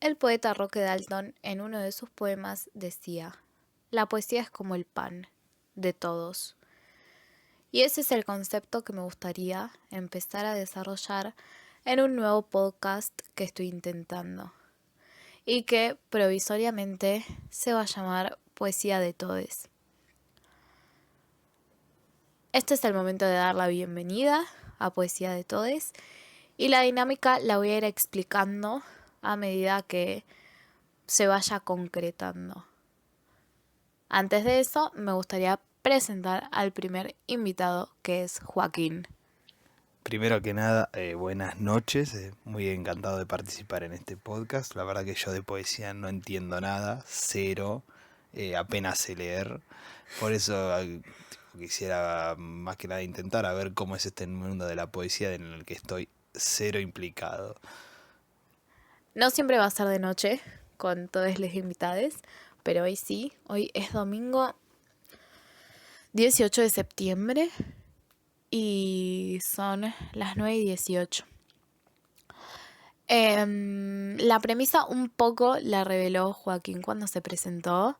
El poeta Roque Dalton, en uno de sus poemas, decía: la poesía es como el pan, de todos. Y ese es el concepto que me gustaría empezar a desarrollar en un nuevo podcast que estoy intentando, y que provisoriamente se va a llamar Poesía de Todes. Este es el momento de dar la bienvenida a Poesía de Todes, y la dinámica la voy a ir explicando a medida que se vaya concretando. Antes de eso, me gustaría presentar al primer invitado, que es Joaquín. Primero que nada, buenas noches, muy encantado de participar en este podcast. La verdad que yo de poesía no entiendo nada, cero, apenas sé leer. Por eso quisiera más que nada intentar a ver cómo es este mundo de la poesía en el que estoy cero implicado. No siempre va a ser de noche con todos los invitados, pero hoy sí. Hoy es domingo 18 de septiembre y son las 9:18. La premisa un poco la reveló Joaquín cuando se presentó,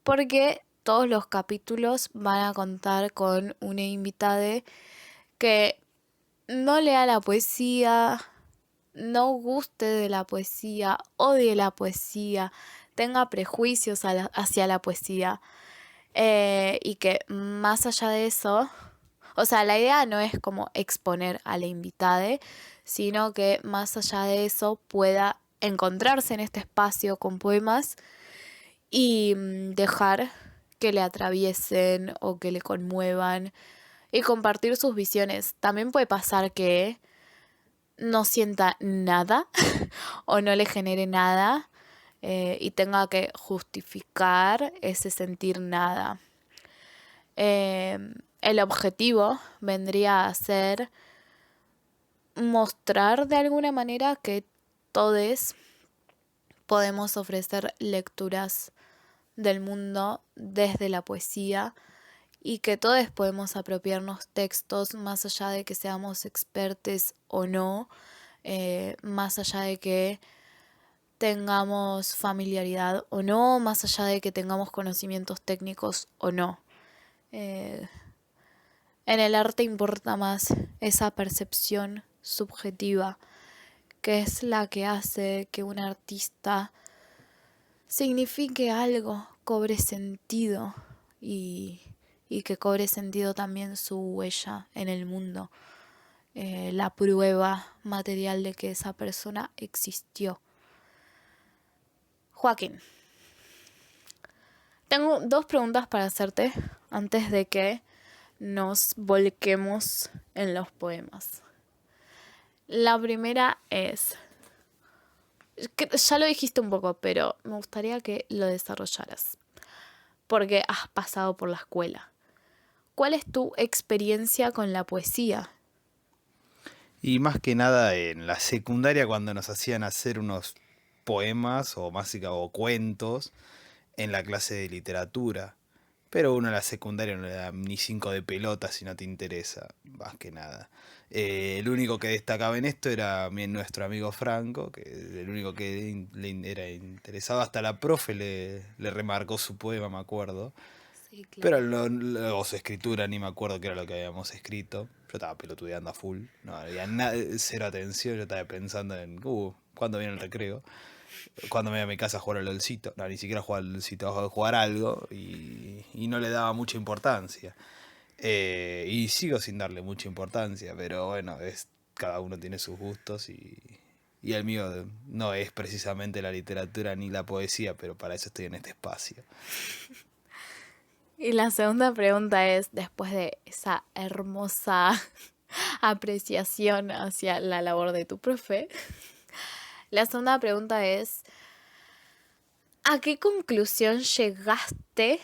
porque todos los capítulos van a contar con una invitada que no lea la poesía, no guste de la poesía, odie la poesía, tenga prejuicios hacia la poesía, y que más allá de eso, o sea, la idea no es como exponer a la invitada, sino que más allá de eso pueda encontrarse en este espacio con poemas y dejar que le atraviesen o que le conmuevan y compartir sus visiones. También puede pasar que no sienta nada o no le genere nada, y tenga que justificar ese sentir nada. El objetivo vendría a ser mostrar de alguna manera que todos podemos ofrecer lecturas del mundo desde la poesía y que todos podemos apropiarnos textos más allá de que seamos expertos o no, más allá de que tengamos familiaridad o no, más allá de que tengamos conocimientos técnicos o no. En el arte importa más esa percepción subjetiva, que es la que hace que un artista signifique algo, cobre sentido y que cobre sentido también su huella en el mundo, la prueba material de que esa persona existió. Joaquín, tengo dos preguntas para hacerte antes de que nos volquemos en los poemas. La primera es, que ya lo dijiste un poco, pero me gustaría que lo desarrollaras, porque has pasado por la escuela. ¿Cuál es tu experiencia con la poesía? Y más que nada en la secundaria cuando nos hacían hacer unos poemas o cuentos en la clase de literatura. Pero uno en la secundaria no le da ni cinco de pelota si no te interesa, más que nada. El único que destacaba en esto era nuestro amigo Franco, que el único que era interesado. Hasta la profe le remarcó su poema, me acuerdo. Sí, Pero claro. o su escritura, ni me acuerdo qué era lo que habíamos escrito. Yo estaba pelotudeando a full, no había cero atención, yo estaba pensando en, ¿cuándo viene el recreo? Cuando me iba a mi casa a jugar al LOLcito, no, ni siquiera jugar al LOLcito, a jugar algo y no le daba mucha importancia. Y sigo sin darle mucha importancia, pero bueno, cada uno tiene sus gustos y el mío no es precisamente la literatura ni la poesía, pero para eso estoy en este espacio. Y la segunda pregunta es, después de esa hermosa apreciación hacia la labor de tu profe, la segunda pregunta es, ¿a qué conclusión llegaste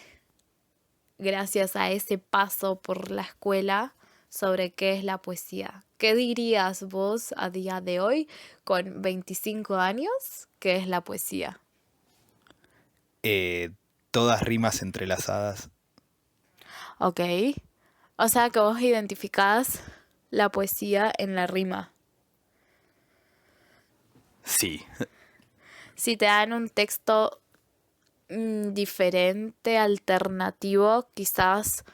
gracias a ese paso por la escuela sobre qué es la poesía? ¿Qué dirías vos a día de hoy, con 25 años, qué es la poesía? Eh, Todas rimas entrelazadas. Ok. O sea que vos identificás la poesía en la rima. Sí, si te dan un texto diferente, alternativo, quizás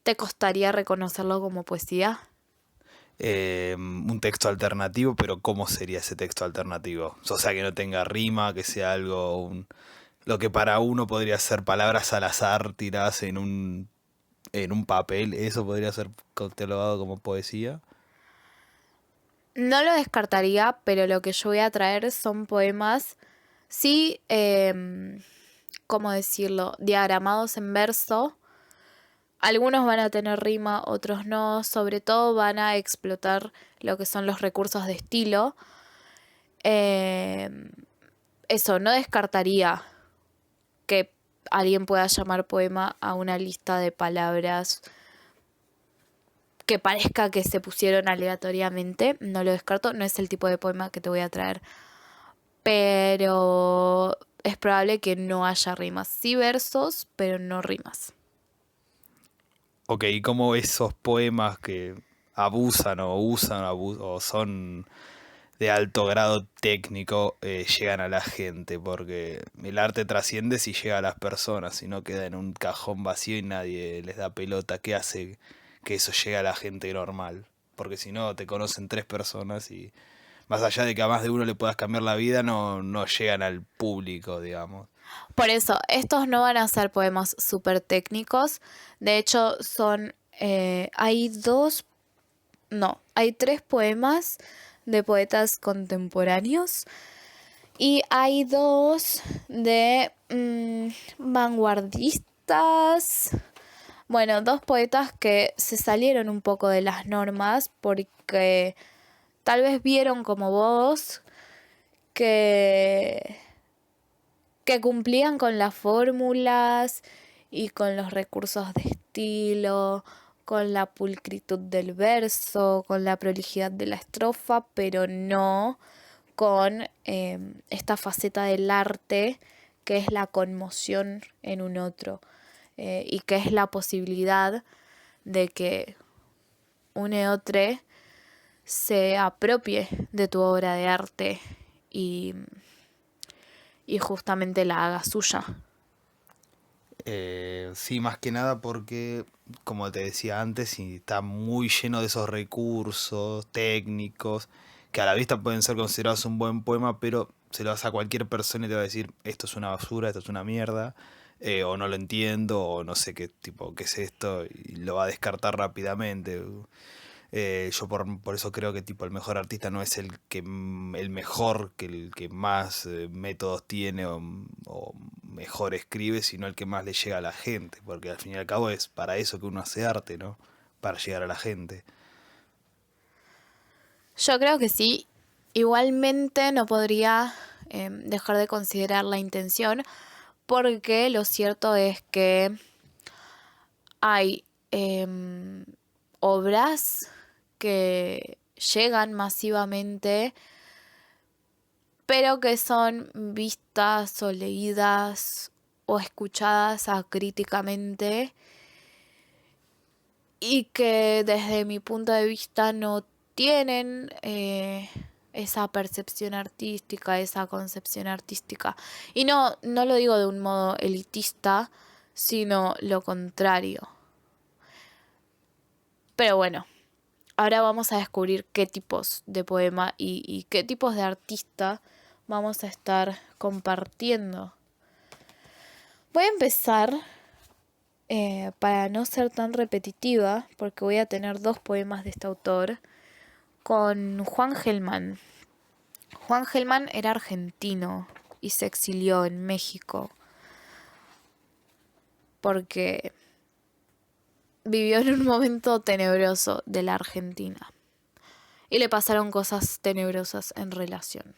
te costaría reconocerlo como poesía. Un texto alternativo, pero ¿cómo sería ese texto alternativo? O sea, que no tenga rima, que sea algo, lo que para uno podría ser palabras al azar tiradas en un papel, eso podría ser catalogado como poesía. No lo descartaría, pero lo que yo voy a traer son poemas, sí, ¿cómo decirlo? Diagramados en verso. Algunos van a tener rima, otros no. Sobre todo van a explotar lo que son los recursos de estilo. Eh, Eso, no descartaría que alguien pueda llamar poema a una lista de palabras que parezca que se pusieron aleatoriamente. No lo descarto, no es el tipo de poema que te voy a traer. Pero es probable que no haya rimas. Sí versos, pero no rimas. Ok, ¿y cómo esos poemas que abusan o usan o son de alto grado técnico llegan a la gente? Porque el arte trasciende si llega a las personas, si no queda en un cajón vacío y nadie les da pelota. ¿Qué hace que eso llegue a la gente normal? Porque si no, te conocen tres personas y más allá de que a más de uno le puedas cambiar la vida, no llegan al público, digamos. Por eso, estos no van a ser poemas súper técnicos. De hecho, son... hay dos... No, hay tres poemas de poetas contemporáneos. Y hay dos de vanguardistas. Bueno, dos poetas que se salieron un poco de las normas porque tal vez vieron como vos que, que cumplían con las fórmulas y con los recursos de estilo, con la pulcritud del verso, con la prolijidad de la estrofa, pero no con esta faceta del arte que es la conmoción en un otro y que es la posibilidad de que un otro se apropie de tu obra de arte y, y justamente la haga suya. Sí, más que nada porque, como te decía antes, y está muy lleno de esos recursos técnicos que a la vista pueden ser considerados un buen poema, pero se lo das a cualquier persona y te va a decir, esto es una basura, esto es una mierda, o no lo entiendo, o no sé qué tipo, qué es esto, y lo va a descartar rápidamente. Yo por eso creo que tipo el mejor artista no es el mejor, que el que más métodos tiene o mejor escribe, sino el que más le llega a la gente, porque al fin y al cabo es para eso que uno hace arte, ¿no? Para llegar a la gente. Yo creo que sí. Igualmente no podría dejar de considerar la intención porque lo cierto es que hay obras que llegan masivamente, pero que son vistas o leídas o escuchadas acríticamente y que desde mi punto de vista no tienen esa percepción artística, esa concepción artística. Y no lo digo de un modo elitista, sino lo contrario. Pero bueno, ahora vamos a descubrir qué tipos de poema y qué tipos de artista vamos a estar compartiendo. Voy a empezar, para no ser tan repetitiva, porque voy a tener dos poemas de este autor, con Juan Gelman. Juan Gelman era argentino y se exilió en México porque vivió en un momento tenebroso de la Argentina y le pasaron cosas tenebrosas en relación.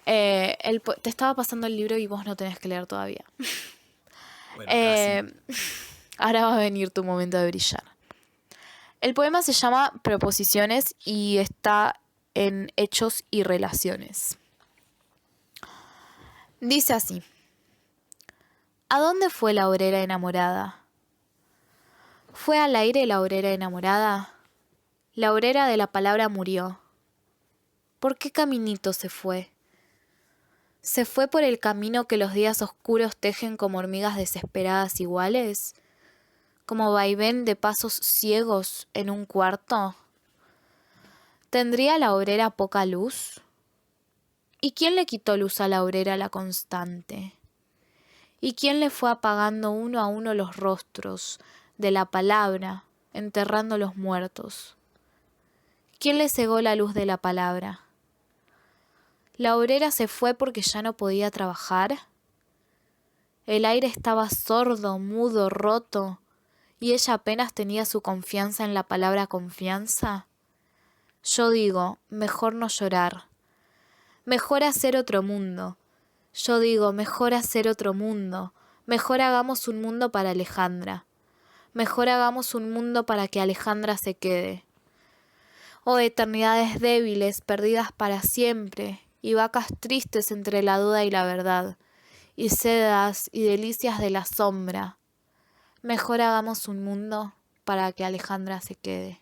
Te estaba pasando el libro y vos no tenés que leer todavía. Bueno, casi. Eh, Ahora va a venir tu momento de brillar. El poema se llama Proposiciones y está en Hechos y Relaciones. Dice así: ¿A dónde fue la obrera enamorada? ¿Fue al aire la obrera enamorada? La obrera de la palabra murió. ¿Por qué caminito se fue? ¿Se fue por el camino que los días oscuros tejen como hormigas desesperadas iguales? ¿Como vaivén de pasos ciegos en un cuarto? ¿Tendría la obrera poca luz? ¿Y quién le quitó luz a la obrera la constante? ¿Y quién le fue apagando uno a uno los rostros de la palabra, enterrando los muertos? ¿Quién le cegó la luz de la palabra? ¿La obrera se fue porque ya no podía trabajar? El aire estaba sordo, mudo, roto, y ella apenas tenía su confianza en la palabra confianza. Yo digo, mejor no llorar, mejor hacer otro mundo. Yo digo, mejor hacer otro mundo, mejor hagamos un mundo para Alejandra, mejor hagamos un mundo para que Alejandra se quede. Oh, eternidades débiles, perdidas para siempre, y vacas tristes entre la duda y la verdad, y sedas y delicias de la sombra. Mejor hagamos un mundo para que Alejandra se quede.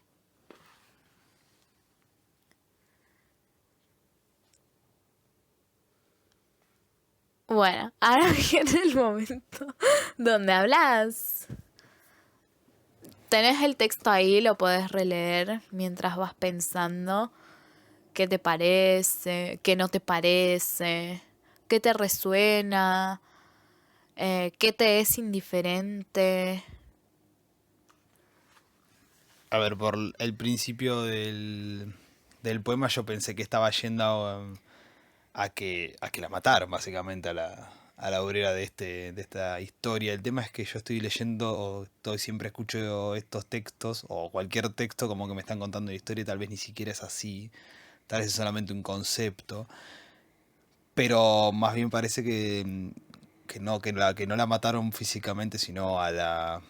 Bueno, ahora viene el momento donde hablas. Tenés el texto ahí, lo podés releer mientras vas pensando qué te parece, qué no te parece, qué te resuena, qué te es indiferente. A ver, por el principio del poema yo pensé que estaba yendo a que la mataron, básicamente, a la obrera de esta historia. El tema es que yo estoy leyendo, siempre escucho estos textos, o cualquier texto, como que me están contando la historia, y tal vez ni siquiera es así, tal vez es solamente un concepto, pero más bien parece que no la mataron físicamente, sino a la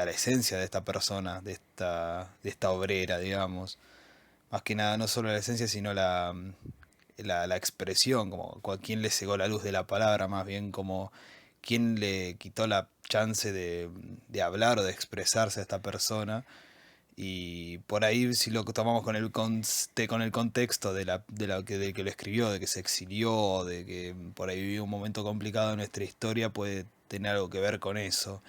esencia de esta persona, de esta obrera, digamos. Más que nada, no solo la esencia, sino la expresión, como quién le cegó la luz de la palabra, más bien como quién le quitó la chance de hablar o de expresarse a esta persona. Y por ahí, si lo tomamos con el contexto de que lo escribió, de que se exilió, de que por ahí vivió un momento complicado en nuestra historia, puede tener algo que ver con eso.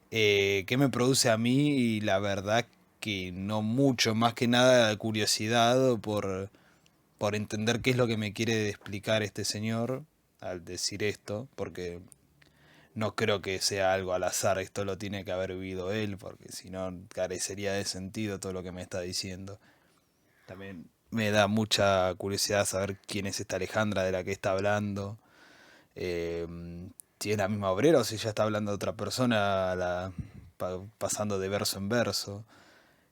¿Qué me produce a mí? Y la verdad que no mucho, más que nada curiosidad por entender qué es lo que me quiere explicar este señor al decir esto, porque no creo que sea algo al azar, esto lo tiene que haber vivido él, porque si no carecería de sentido todo lo que me está diciendo. También me da mucha curiosidad saber quién es esta Alejandra de la que está hablando, eh, si es la misma obrera o si ya está hablando de otra persona, pasando de verso en verso.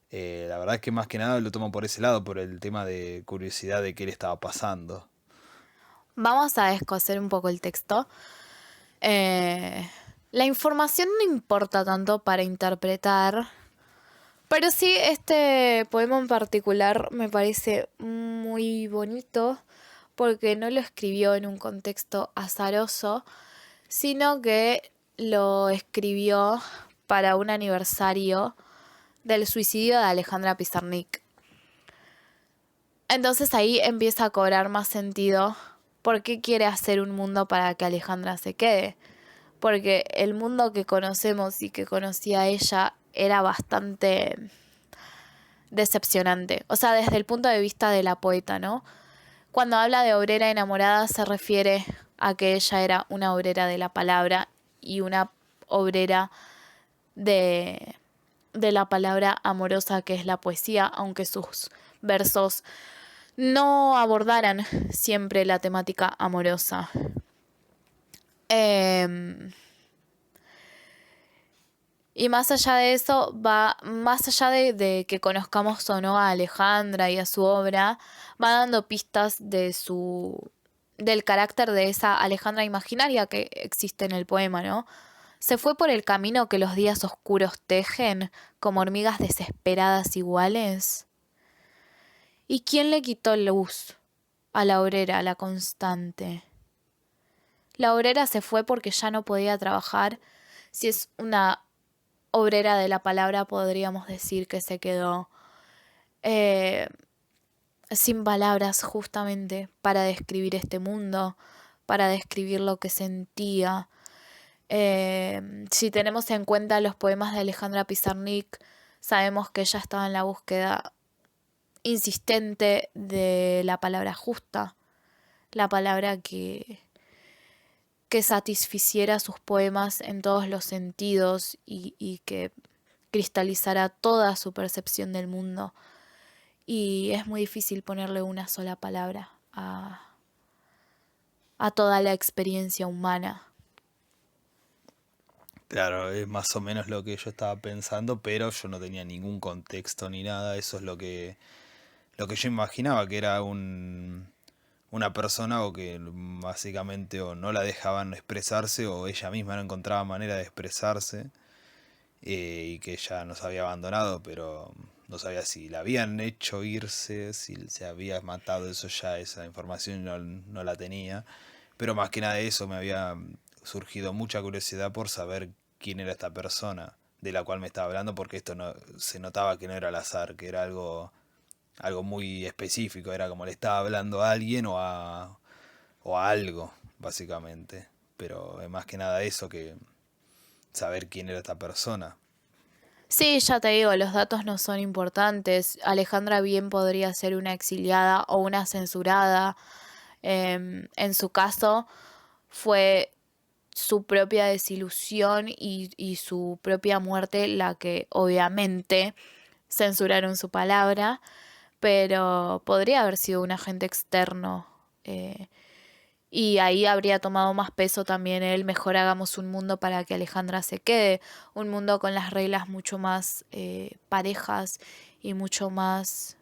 La verdad es que más que nada lo tomo por ese lado, por el tema de curiosidad de qué le estaba pasando. Vamos a descoser un poco el texto. La información no importa tanto para interpretar, pero sí este poema en particular me parece muy bonito porque no lo escribió en un contexto azaroso, sino que lo escribió para un aniversario del suicidio de Alejandra Pizarnik. Entonces ahí empieza a cobrar más sentido por qué quiere hacer un mundo para que Alejandra se quede. Porque el mundo que conocemos y que conocía ella era bastante decepcionante. O sea, desde el punto de vista de la poeta, ¿no? Cuando habla de obrera enamorada se refiere a que ella era una obrera de la palabra y una obrera de la palabra amorosa que es la poesía, aunque sus versos no abordaran siempre la temática amorosa. Y más allá de eso, más allá de que conozcamos o no a Alejandra y a su obra, va dando pistas del carácter de esa Alejandra imaginaria que existe en el poema, ¿no? Se fue por el camino que los días oscuros tejen, como hormigas desesperadas iguales. ¿Y quién le quitó luz a la obrera, a la constante? La obrera se fue porque ya no podía trabajar. Si es una obrera de la palabra, podríamos decir que se quedó. sin palabras justamente para describir este mundo, para describir lo que sentía. Si tenemos en cuenta los poemas de Alejandra Pizarnik, sabemos que ella estaba en la búsqueda insistente de la palabra justa, la palabra que satisficiera sus poemas en todos los sentidos y que cristalizara toda su percepción del mundo. Y es muy difícil ponerle una sola palabra a toda la experiencia humana. Claro, es más o menos lo que yo estaba pensando, pero yo no tenía ningún contexto ni nada. Eso es lo que yo imaginaba, que era una persona o que básicamente o no la dejaban expresarse o ella misma no encontraba manera de expresarse, y que ella nos había abandonado, pero no sabía si la habían hecho irse, si se había matado, eso ya, esa información no la tenía. Pero más que nada de eso me había surgido mucha curiosidad por saber quién era esta persona de la cual me estaba hablando, porque esto no, se notaba que no era al azar, que era algo muy específico, era como le estaba hablando a alguien o a algo, básicamente. Pero es más que nada eso que saber quién era esta persona. Sí, ya te digo, los datos no son importantes. Alejandra bien podría ser una exiliada o una censurada. En su caso, fue su propia desilusión y su propia muerte la que obviamente censuraron su palabra, pero podría haber sido un agente externo. Y ahí habría tomado más peso también el mejor hagamos un mundo para que Alejandra se quede, un mundo con las reglas mucho más parejas y mucho más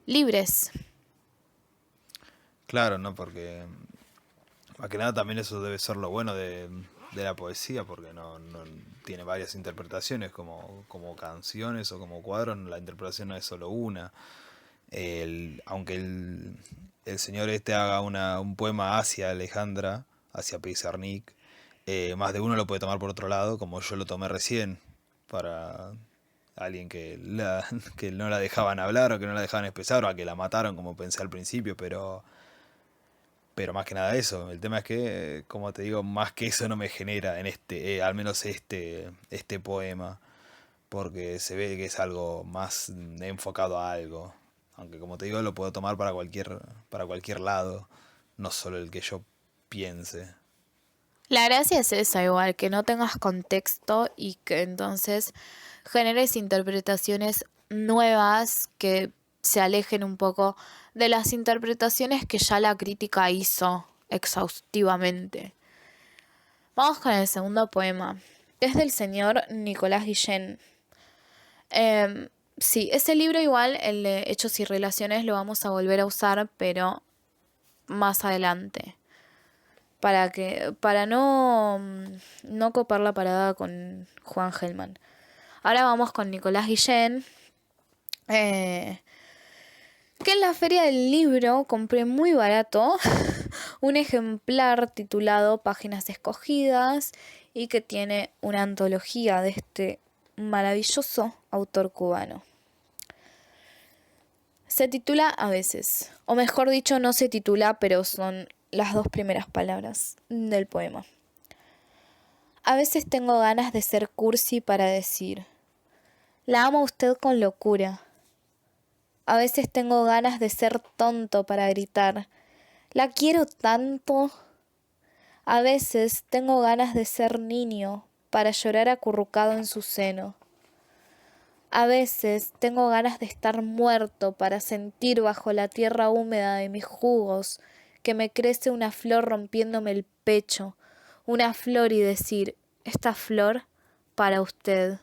libres. Claro, ¿no? Porque más que nada también eso debe ser lo bueno de la poesía, porque no tiene varias interpretaciones como canciones o como cuadros, la interpretación no es solo una. Aunque el señor este haga un poema hacia Alejandra, hacia Pizarnik, más de uno lo puede tomar por otro lado, como yo lo tomé recién, para alguien que no la dejaban hablar o que no la dejaban expresar o a que la mataron como pensé al principio, pero más que nada eso. El tema es que, como te digo, más que eso no me genera en al menos este poema, porque se ve que es algo más enfocado a algo. Aunque como te digo, lo puedo tomar para cualquier lado, no solo el que yo piense. La gracia es esa, igual, que no tengas contexto y que entonces generes interpretaciones nuevas que se alejen un poco de las interpretaciones que ya la crítica hizo exhaustivamente. Vamos con el segundo poema, que es del señor Nicolás Guillén. Sí, ese libro igual, el de Hechos y Relaciones, lo vamos a volver a usar, pero más adelante. Para no copar la parada con Juan Gelman. Ahora vamos con Nicolás Guillén, que en la feria del libro compré muy barato un ejemplar titulado Páginas Escogidas y que tiene una antología de este maravilloso autor cubano. Se titula A veces, o mejor dicho, no se titula, pero son las dos primeras palabras del poema. A veces tengo ganas de ser cursi para decir, la amo a usted con locura. A veces tengo ganas de ser tonto para gritar, la quiero tanto. A veces tengo ganas de ser niño para llorar acurrucado en su seno. A veces tengo ganas de estar muerto para sentir bajo la tierra húmeda de mis jugos que me crece una flor rompiéndome el pecho, una flor y decir, esta flor para usted.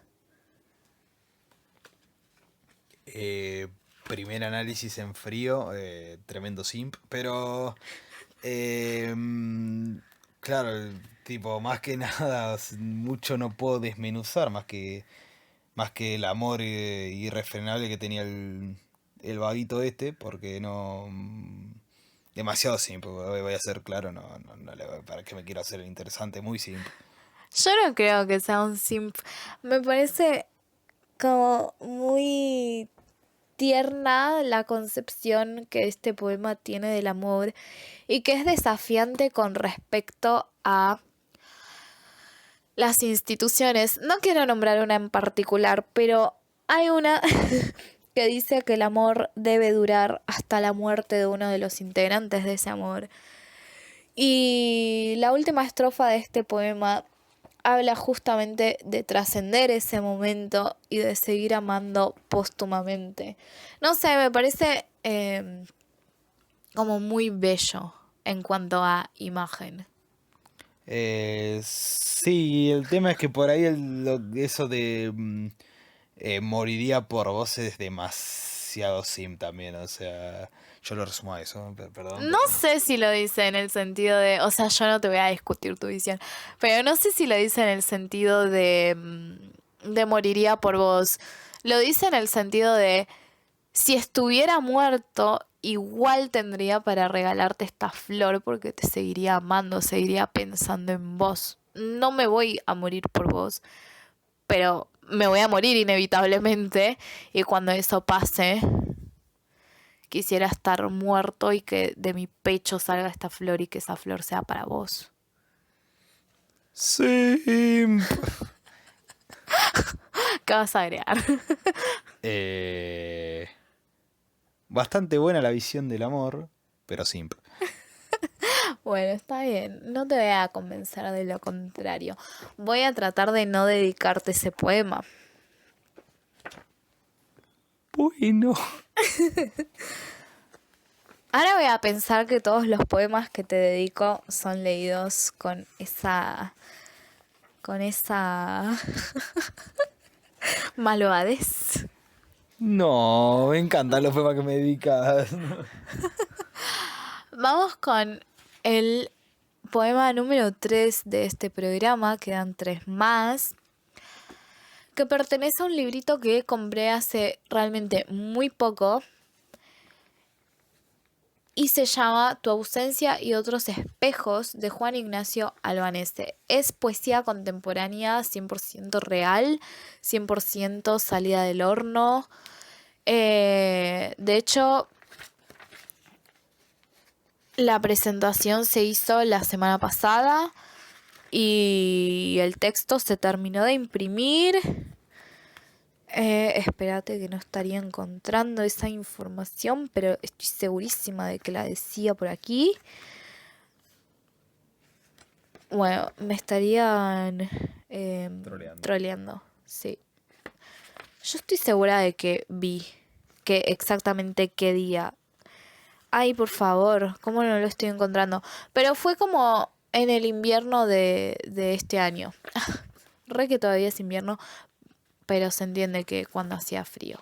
Eh, Primer análisis en frío, tremendo simp, pero claro, tipo, más que nada, mucho no puedo desmenuzar, más que el amor irrefrenable que tenía el vaguito este, porque no. Demasiado simp, voy a ser claro, para qué me quiero hacer el interesante, muy simp. Yo no creo que sea un simp. Me parece como muy tierna la concepción que este poema tiene del amor y que es desafiante con respecto a las instituciones. No quiero nombrar una en particular, pero hay una que dice que el amor debe durar hasta la muerte de uno de los integrantes de ese amor. Y la última estrofa de este poema habla justamente de trascender ese momento y de seguir amando póstumamente. No sé, me parece como muy bello en cuanto a imagen. Sí, el tema es que por ahí eso de moriría por vos es demasiado sim también, o sea, yo lo resumo a eso, perdón, No pero... sé si lo dice en el sentido de, o sea, yo no te voy a discutir tu visión, pero no sé si lo dice en el sentido de moriría por vos. Lo dice en el sentido de, si estuviera muerto, igual tendría para regalarte esta flor porque te seguiría amando, seguiría pensando en vos. No me voy a morir por vos, pero me voy a morir inevitablemente y cuando eso pase, quisiera estar muerto y que de mi pecho salga esta flor y que esa flor sea para vos. Simp. ¿Qué vas a agregar? Bastante buena la visión del amor, pero simp. Bueno, está bien. No te voy a convencer de lo contrario. Voy a tratar de no dedicarte ese poema. Bueno. Ahora voy a pensar que todos los poemas que te dedico son leídos con esa malvadez. No, me encantan los poemas que me dedicas. Vamos con el poema número 3 de este programa, quedan 3 más, que pertenece a un librito que compré hace realmente muy poco y se llama Tu ausencia y otros espejos, de Juan Ignacio Albanese. Es poesía contemporánea 100% real, 100% salida del horno. De hecho, la presentación se hizo la semana pasada y el texto se terminó de imprimir. Espérate que no estaría encontrando esa información, pero estoy segurísima de que la decía por aquí. Bueno, me estarían troleando, sí. Yo estoy segura de que vi que exactamente qué día. Ay, por favor, ¿cómo no lo estoy encontrando? Pero fue como en el invierno de este año. Re que todavía es invierno, pero se entiende que cuando hacía frío.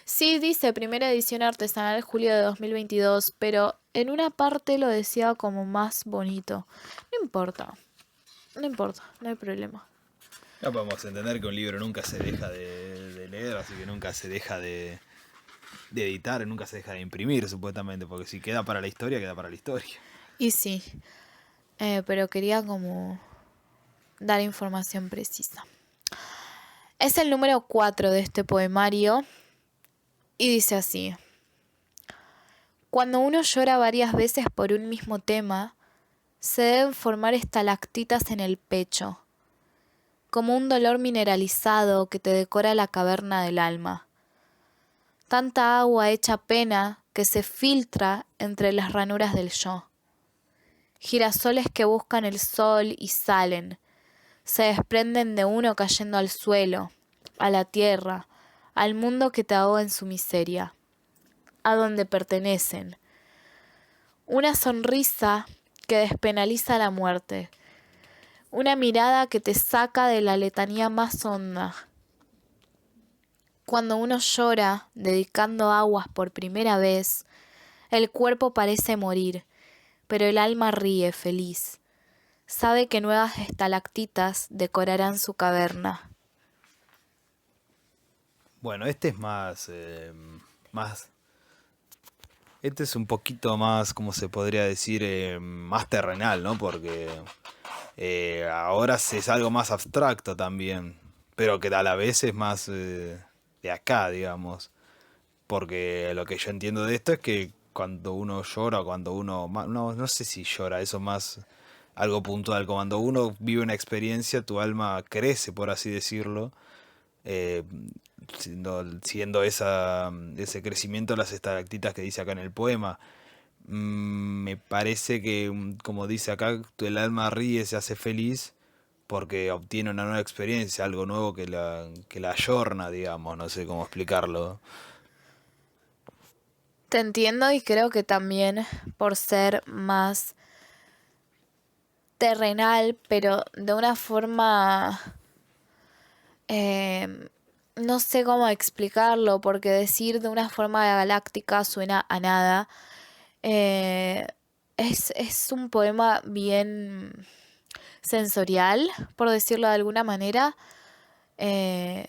Sí, dice primera edición artesanal julio de 2022, pero en una parte lo decía como más bonito. No importa, no hay problema. No podemos entender que un libro nunca se deja de leer, así que nunca se deja de editar, nunca se deja de imprimir, supuestamente, porque si queda para la historia, queda para la historia. Y sí, pero quería como dar información precisa. Es el número 4 de este poemario y dice así: cuando uno llora varias veces por un mismo tema, se deben formar estalactitas en el pecho, como un dolor mineralizado que te decora la caverna del alma. Tanta agua hecha pena que se filtra entre las ranuras del yo. Girasoles que buscan el sol y salen, se desprenden de uno cayendo al suelo, a la tierra, al mundo que te ahoga en su miseria, a donde pertenecen. Una sonrisa que despenaliza la muerte, una mirada que te saca de la letanía más honda. Cuando uno llora dedicando aguas por primera vez, el cuerpo parece morir, pero el alma ríe feliz. Sabe que nuevas estalactitas decorarán su caverna. Bueno, este es más... Este es un poquito más, como se podría decir, más terrenal, ¿no? Porque ahora es algo más abstracto también, pero que a la vez es más de acá, digamos. Porque lo que yo entiendo de esto es que cuando uno llora, cuando uno... No sé si llora, eso más algo puntual. Cuando uno vive una experiencia, tu alma crece, por así decirlo. eh, siendo ese crecimiento las estalactitas que dice acá en el poema. Me parece que, como dice acá, el alma ríe, se hace feliz porque obtiene una nueva experiencia, algo nuevo que la ayorna, digamos, no sé cómo explicarlo. Te entiendo y creo que también por ser más terrenal, pero de una forma, eh, no sé cómo explicarlo, porque decir de una forma galáctica suena a nada. Eh, es un poema bien sensorial, por decirlo de alguna manera, eh,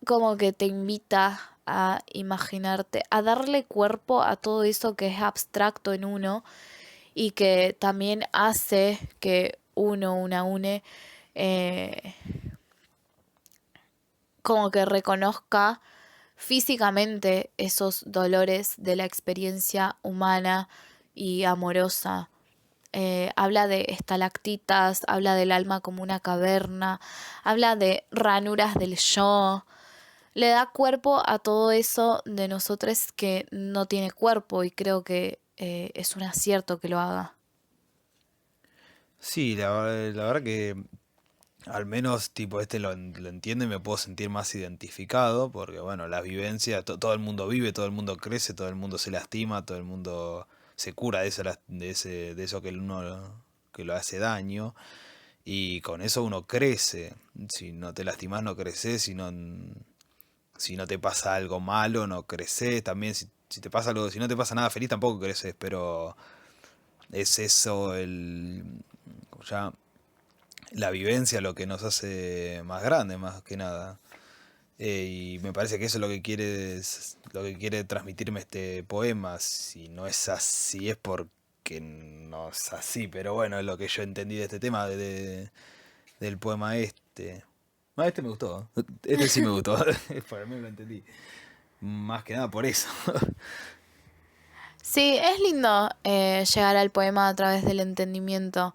como que te invita a imaginarte, a darle cuerpo a todo eso que es abstracto en uno y que también hace que una une, eh, como que reconozca físicamente esos dolores de la experiencia humana y amorosa. Habla de estalactitas, habla del alma como una caverna, habla de ranuras del yo. Le da cuerpo a todo eso de nosotros que no tiene cuerpo y creo que es un acierto que lo haga. Sí, la verdad que al menos tipo lo entiendo y me puedo sentir más identificado, porque bueno, la vivencia, todo el mundo vive, todo el mundo crece, todo el mundo se lastima, todo el mundo se cura de eso, de eso que lo hace daño, y con eso uno crece. Si no te lastimas no creces, si no te pasa algo malo no creces, también si te pasa algo, si no te pasa nada feliz tampoco creces, pero es eso ya la vivencia lo que nos hace más grandes, más que nada. Y me parece que eso es lo que quiere transmitirme este poema. Si no es así es porque no es así, pero bueno, es lo que yo entendí de este tema, del poema este. Ah, este me gustó. Este sí me gustó. Para mí lo entendí. Más que nada por eso. Sí, es lindo llegar al poema a través del entendimiento.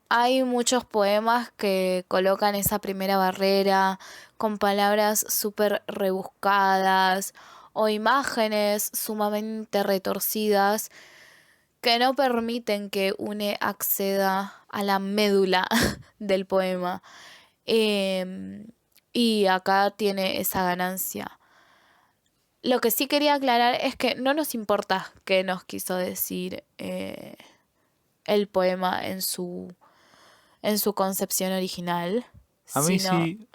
Hay muchos poemas que colocan esa primera barrera con palabras súper rebuscadas o imágenes sumamente retorcidas que no permiten que une acceda a la médula del poema. Em, y acá tiene esa ganancia. Lo que sí quería aclarar es que no nos importa qué nos quiso decir el poema en su concepción original, A mí sino... sí.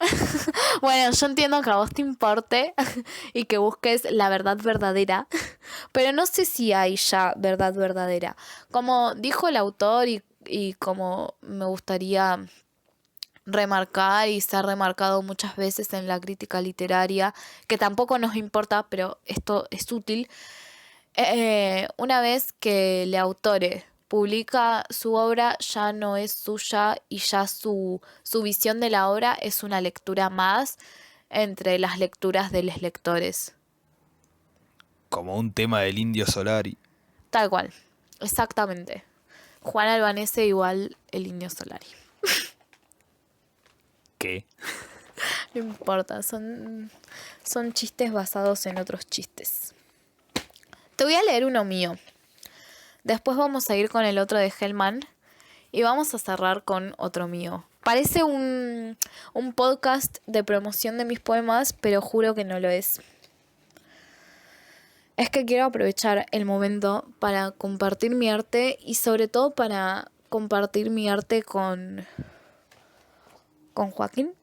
Bueno, yo entiendo que a vos te importe y que busques la verdad verdadera, pero no sé si hay ya verdad verdadera. Como dijo el autor y como me gustaría remarcar y se ha remarcado muchas veces en la crítica literaria, que tampoco nos importa, pero esto es útil. Una vez que el autor publica su obra, ya no es suya y ya su visión de la obra es una lectura más entre las lecturas de los lectores. Como un tema del Indio Solari. Tal cual, exactamente. Juan Albanese igual el Indio Solari. ¿Qué? No importa, son chistes basados en otros chistes. Te voy a leer uno mío. Después vamos a ir con el otro de Hellman y vamos a cerrar con otro mío. Parece un podcast de promoción de mis poemas, pero juro que no lo es. Es que quiero aprovechar el momento para compartir mi arte y sobre todo para compartir mi arte con Joaquín.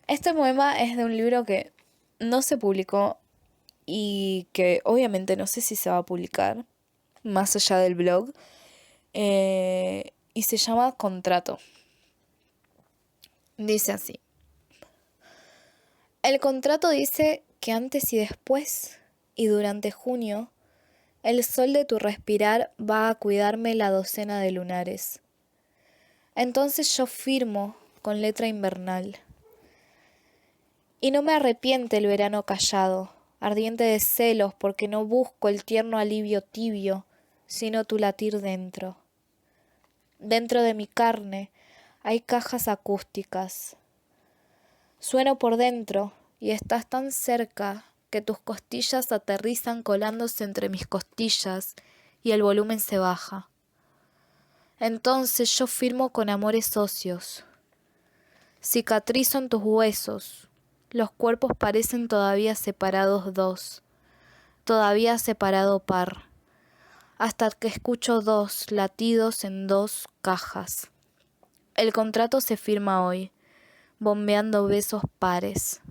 Este poema es de un libro que no se publicó y que obviamente no sé si se va a publicar, más allá del blog, y se llama Contrato. Dice así. El contrato dice que antes y después, y durante junio, el sol de tu respirar va a cuidarme la docena de lunares. Entonces yo firmo con letra invernal. Y no me arrepiente el verano callado, ardiente de celos porque no busco el tierno alivio tibio, sino tu latir dentro. Dentro de mi carne hay cajas acústicas. Sueno por dentro y estás tan cerca que tus costillas aterrizan colándose entre mis costillas y el volumen se baja. Entonces yo firmo con amores socios. Cicatrizo en tus huesos. Los cuerpos parecen todavía separados dos, todavía separado par, hasta que escucho dos latidos en dos cajas. El contrato se firma hoy, bombeando besos pares.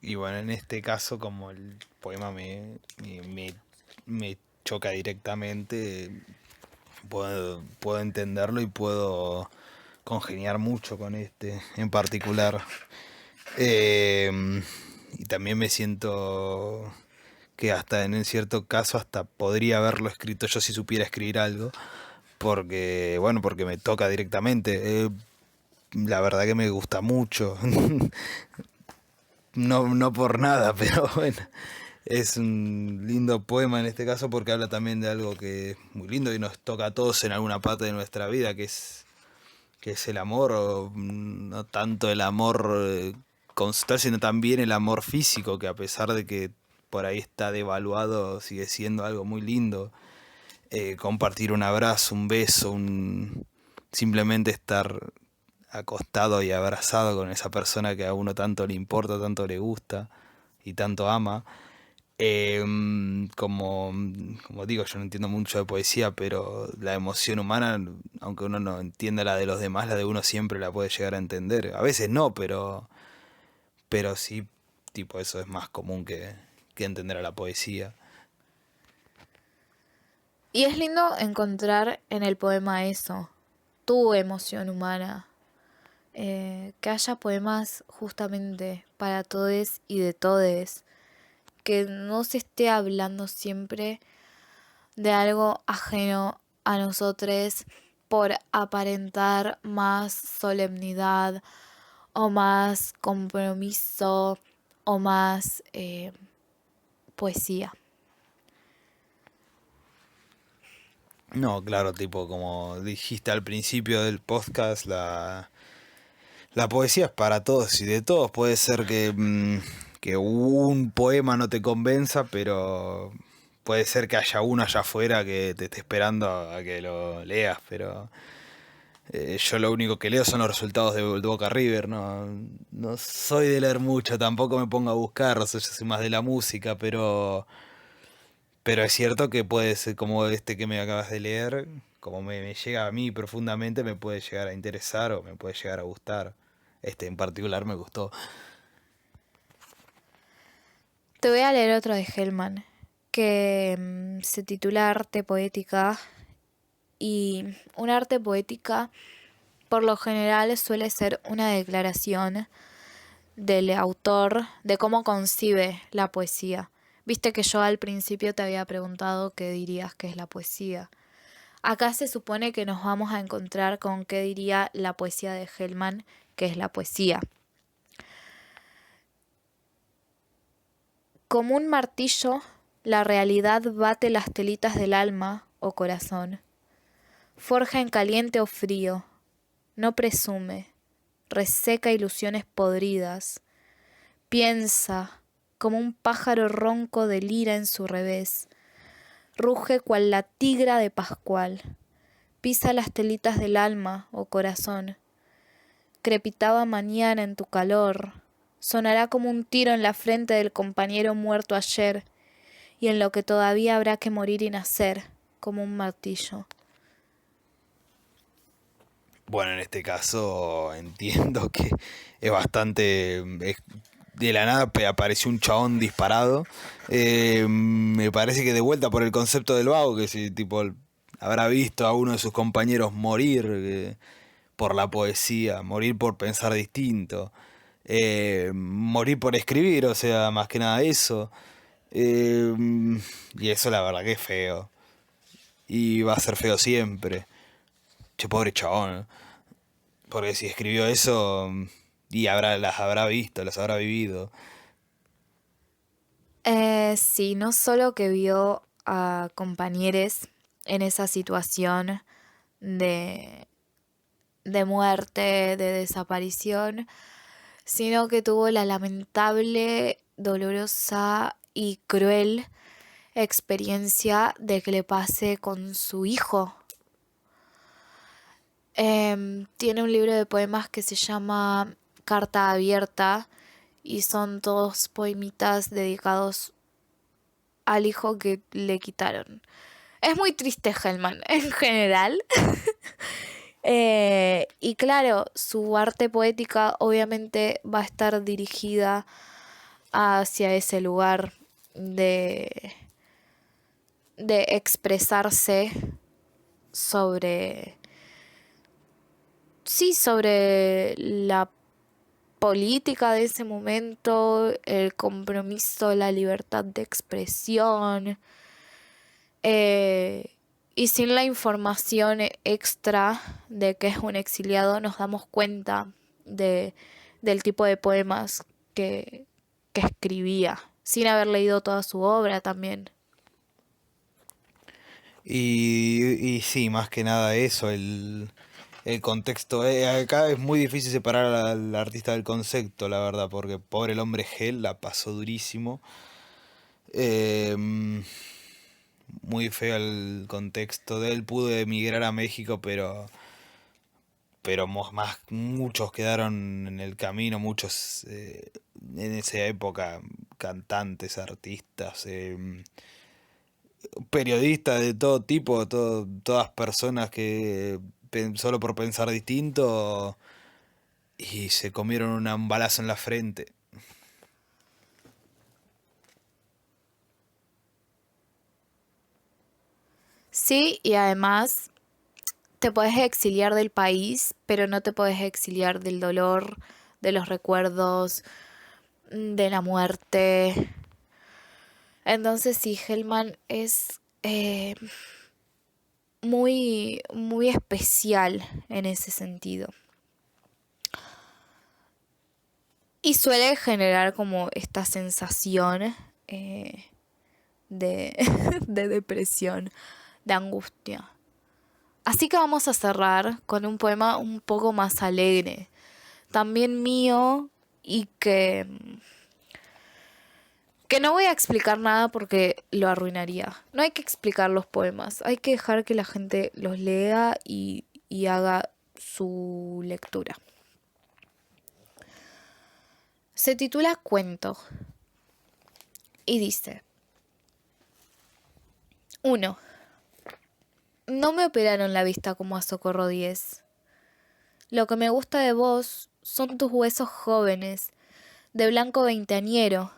Y bueno, en este caso, como el poema me choca directamente, puedo entenderlo y puedo congeniar mucho con este en particular. Y también me siento que hasta en un cierto caso hasta podría haberlo escrito yo si supiera escribir algo, porque bueno, porque me toca directamente. La verdad que me gusta mucho. No por nada, pero bueno, es un lindo poema en este caso porque habla también de algo que es muy lindo y nos toca a todos en alguna parte de nuestra vida, que es el amor, o no tanto el amor constante, sino también el amor físico, que a pesar de que por ahí está devaluado, sigue siendo algo muy lindo. Compartir un abrazo, un beso, simplemente estar acostado y abrazado con esa persona que a uno tanto le importa, tanto le gusta y tanto ama. Como digo, yo no entiendo mucho de poesía, pero la emoción humana, aunque uno no entienda la de los demás, la de uno siempre la puede llegar a entender. A veces no, pero sí, tipo, eso es más común que entender a la poesía. Y es lindo encontrar en el poema eso, tu emoción humana. Que haya poemas justamente para todes y de todes. Que no se esté hablando siempre de algo ajeno a nosotros por aparentar más solemnidad o más compromiso o más poesía. No, claro, tipo, como dijiste al principio del podcast, la poesía es para todos y de todos. Puede ser que un poema no te convenza, pero puede ser que haya uno allá afuera que te esté esperando a que lo leas, pero yo lo único que leo son los resultados de Boca River, no soy de leer mucho, tampoco me pongo a buscar, o sea, yo soy más de la música, pero es cierto que puede ser como este que me acabas de leer, como me llega a mí profundamente, me puede llegar a interesar o me puede llegar a gustar. Este en particular me gustó. Te voy a leer otro de Hellman que se titula Arte Poética. Y un arte poética por lo general suele ser una declaración del autor de cómo concibe la poesía. Viste que yo al principio te había preguntado qué dirías que es la poesía. Acá se supone que nos vamos a encontrar con qué diría la poesía de Hellman que es la poesía. Como un martillo, la realidad bate las telitas del alma o corazón. Forja en caliente o frío, no presume, reseca ilusiones podridas, piensa como un pájaro ronco delira en su revés, ruge cual la tigra de Pascual, pisa las telitas del alma o corazón, crepitaba mañana en tu calor, sonará como un tiro en la frente del compañero muerto ayer y en lo que todavía habrá que morir y nacer como un martillo. Bueno, en este caso entiendo que es bastante... de la nada apareció un chabón disparado. Me parece que de vuelta por el concepto del vago, que si tipo habrá visto a uno de sus compañeros morir por la poesía, morir por pensar distinto, morir por escribir, o sea, más que nada eso. Eh, y eso la verdad que es feo. Y va a ser feo siempre. Che, pobre chabón, ¿eh? Porque si escribió eso, Y las habrá visto, las habrá vivido. Sí, no solo que vio a compañeros en esa situación de, de muerte, de desaparición, sino que tuvo la lamentable, dolorosa y cruel experiencia de que le pase con su hijo. Tiene un libro de poemas que se llama Carta Abierta y son todos poemitas dedicados al hijo que le quitaron. Es muy triste Hellman en general. Y claro, su arte poética obviamente va a estar dirigida hacia ese lugar de, de expresarse sobre, sí, sobre la política de ese momento, el compromiso, la libertad de expresión, eh, y sin la información extra de que es un exiliado nos damos cuenta de, del tipo de poemas que escribía, sin haber leído toda su obra también. Y sí, más que nada eso, el contexto. Acá es muy difícil separar al artista del concepto, la verdad, porque pobre el hombre Gel la pasó durísimo. Eh, Muy feo el contexto de él. Pudo emigrar a México, pero más, muchos quedaron en el camino, muchos en esa época, cantantes, artistas, periodistas de todo tipo, todas personas que solo por pensar distinto y se comieron un balazo en la frente. Sí, y además te podés exiliar del país, pero no te podés exiliar del dolor, de los recuerdos, de la muerte. Entonces sí, Hellman es muy, muy especial en ese sentido. Y suele generar como esta sensación de, de depresión, de angustia. Así que vamos a cerrar con un poema un poco más alegre, también mío y que no voy a explicar nada porque lo arruinaría. No hay que explicar los poemas, hay que dejar que la gente los lea y haga su lectura. Se titula Cuento y dice: 1. No me operaron la vista como a Socorro 10. Lo que me gusta de vos son tus huesos jóvenes, de blanco veinteañero.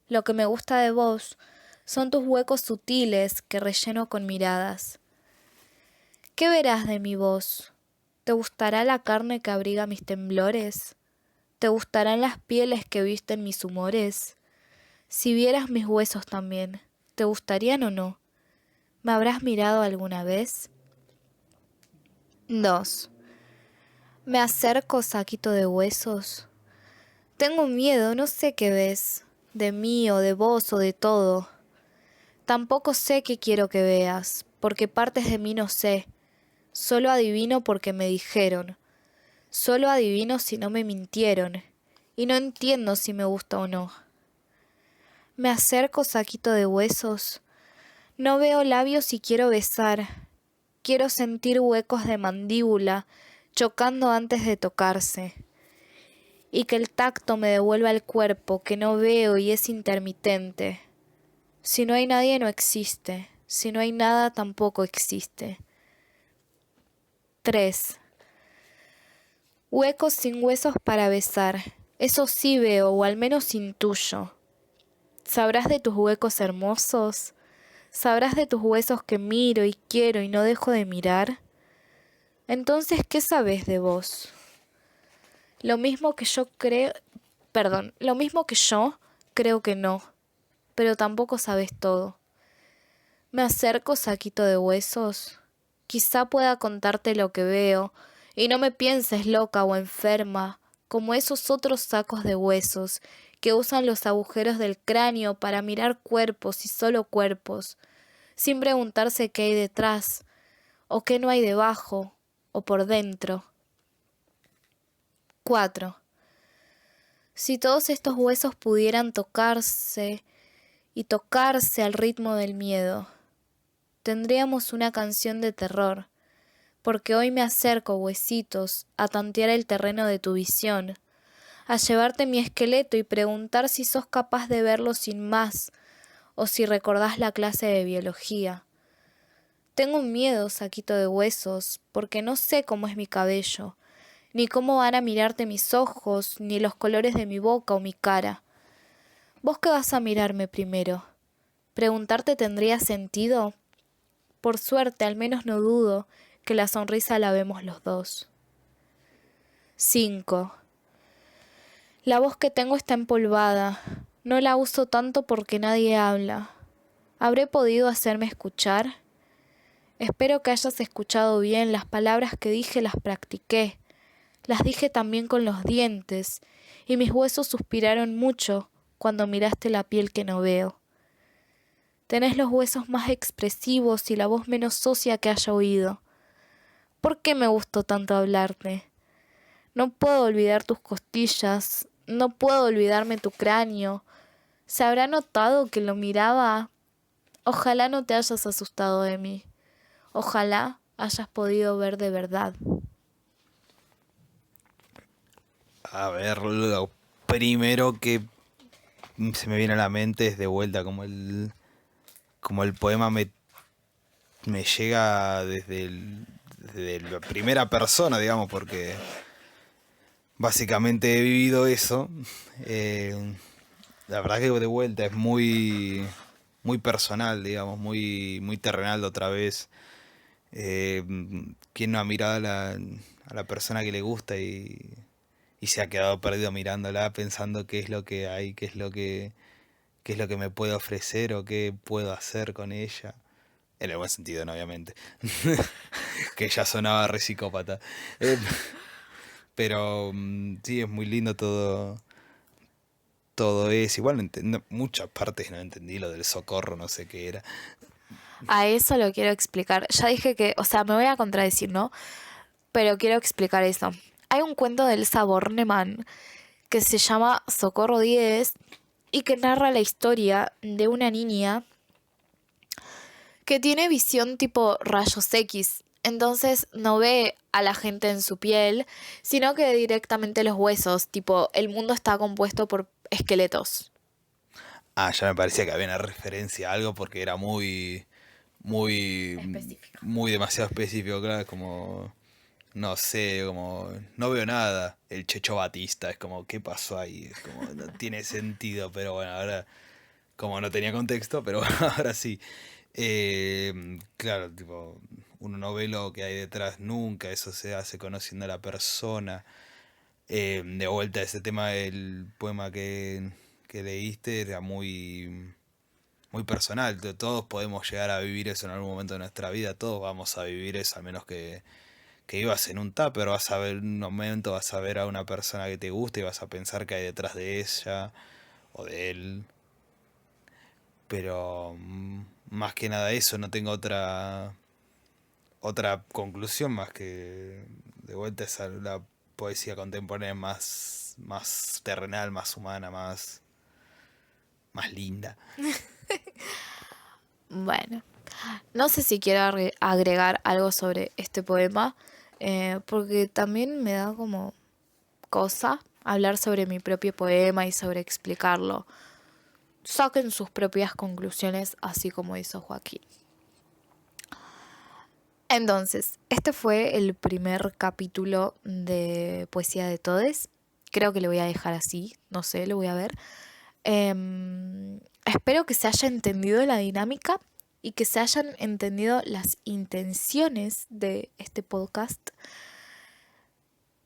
Lo que me gusta de vos son tus huecos sutiles que relleno con miradas. ¿Qué verás de mi voz? ¿Te gustará la carne que abriga mis temblores? ¿Te gustarán las pieles que visten mis humores? Si vieras mis huesos también, ¿te gustarían o no? ¿Me habrás mirado alguna vez? 2. Me acerco, saquito de huesos. Tengo miedo, no sé qué ves, de mí o de vos o de todo. Tampoco sé qué quiero que veas, porque partes de mí no sé. Solo adivino porque me dijeron. Solo adivino si no me mintieron. Y no entiendo si me gusta o no. Me acerco, saquito de huesos. No veo labios y quiero besar. Quiero sentir huecos de mandíbula chocando antes de tocarse. Y que el tacto me devuelva el cuerpo que no veo y es intermitente. Si no hay nadie no existe. Si no hay nada tampoco existe. 3. Huecos sin huesos para besar. Eso sí veo, o al menos intuyo. ¿Sabrás de tus huecos hermosos? ¿Sabrás de tus huesos que miro y quiero y no dejo de mirar? Entonces, ¿qué sabes de vos? Lo mismo que yo creo... lo mismo que yo creo que no, pero tampoco sabes todo. Me acerco, saquito de huesos. Quizá pueda contarte lo que veo, y no me pienses loca o enferma, como esos otros sacos de huesos que usan los agujeros del cráneo para mirar cuerpos y solo cuerpos, sin preguntarse qué hay detrás, o qué no hay debajo, o por dentro. 4. Si todos estos huesos pudieran tocarse y tocarse al ritmo del miedo, tendríamos una canción de terror, porque hoy me acerco, huesitos, a tantear el terreno de tu visión, a llevarte mi esqueleto y preguntar si sos capaz de verlo sin más, o si recordás la clase de biología. Tengo un miedo, saquito de huesos, porque no sé cómo es mi cabello, ni cómo van a mirarte mis ojos, ni los colores de mi boca o mi cara. ¿Vos qué vas a mirarme primero? ¿Preguntarte tendría sentido? Por suerte, al menos no dudo que la sonrisa la vemos los dos. 5. La voz que tengo está empolvada. No la uso tanto porque nadie habla. ¿Habré podido hacerme escuchar? Espero que hayas escuchado bien. Las palabras que dije las practiqué. Las dije también con los dientes, y mis huesos suspiraron mucho cuando miraste la piel que no veo. Tenés los huesos más expresivos y la voz menos ósea que haya oído. ¿Por qué me gustó tanto hablarte? No puedo olvidar tus costillas, no puedo olvidarme tu cráneo. ¿Se habrá notado que lo miraba? Ojalá no te hayas asustado de mí. Ojalá hayas podido ver de verdad. A ver, lo primero que se me viene a la mente es de vuelta como el poema me llega desde la primera persona, digamos, porque básicamente he vivido eso. La verdad que de vuelta es muy personal, digamos, muy terrenal de otra vez. Eh, ¿Quién no ha mirado a la persona que le gusta y se ha quedado perdido mirándola, pensando qué es lo que hay, qué es lo que me puede ofrecer o qué puedo hacer con ella? En el buen sentido, ¿no? Obviamente. Que ya sonaba re psicópata. Eh, pero sí, es muy lindo todo eso. Igual muchas partes no entendí lo del socorro, no sé qué era. A eso lo quiero explicar. Ya dije que, o sea, me voy a contradecir, ¿no? Pero quiero explicar eso. Hay un cuento de Elsa Bornemann que se llama Socorro 10 y que narra la historia de una niña que tiene visión tipo rayos X. Entonces no ve a la gente en su piel, sino que directamente los huesos. Tipo, el mundo está compuesto por esqueletos. Ah, ya me parecía que había una referencia a algo porque era Específica. muy demasiado específico, claro, es como, no sé, como, no veo nada, el Checho Batista, es como, ¿qué pasó ahí? Es como, no tiene sentido, pero bueno, ahora, como no tenía contexto, pero ahora sí. Claro, tipo, uno no ve lo que hay detrás nunca, eso se hace conociendo a la persona. De vuelta, ese tema del poema que leíste era muy personal. Todos podemos llegar a vivir eso en algún momento de nuestra vida. Todos vamos a vivir eso, al menos que ibas en un tupper, vas a ver un momento, vas a ver a una persona que te gusta y vas a pensar que hay detrás de ella o de él. Pero más que nada eso, no tengo otra conclusión más que de vuelta esa la poesía contemporánea más terrenal, más humana, más linda. Bueno, no sé si quiero agregar algo sobre este poema, porque también me da como cosa hablar sobre mi propio poema y sobre explicarlo. Saquen sus propias conclusiones, así como hizo Joaquín. Entonces, este fue el primer capítulo de Poesía de Todes. Creo que lo voy a dejar así, no sé, lo voy a ver. Espero que se haya entendido la dinámica y que se hayan entendido las intenciones de este podcast.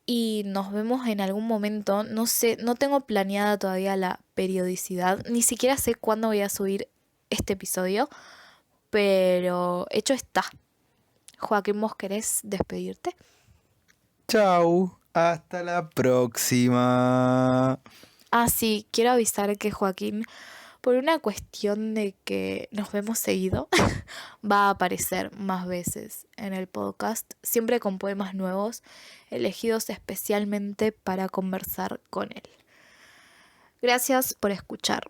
Y nos vemos en algún momento. No sé, no tengo planeada todavía la periodicidad. Ni siquiera sé cuándo voy a subir este episodio. Pero hecho está. Joaquín, ¿vos querés despedirte? Chau. Hasta la próxima. Ah, sí, quiero avisar que Joaquín, por una cuestión de que nos vemos seguido, va a aparecer más veces en el podcast, siempre con poemas nuevos, elegidos especialmente para conversar con él. Gracias por escuchar.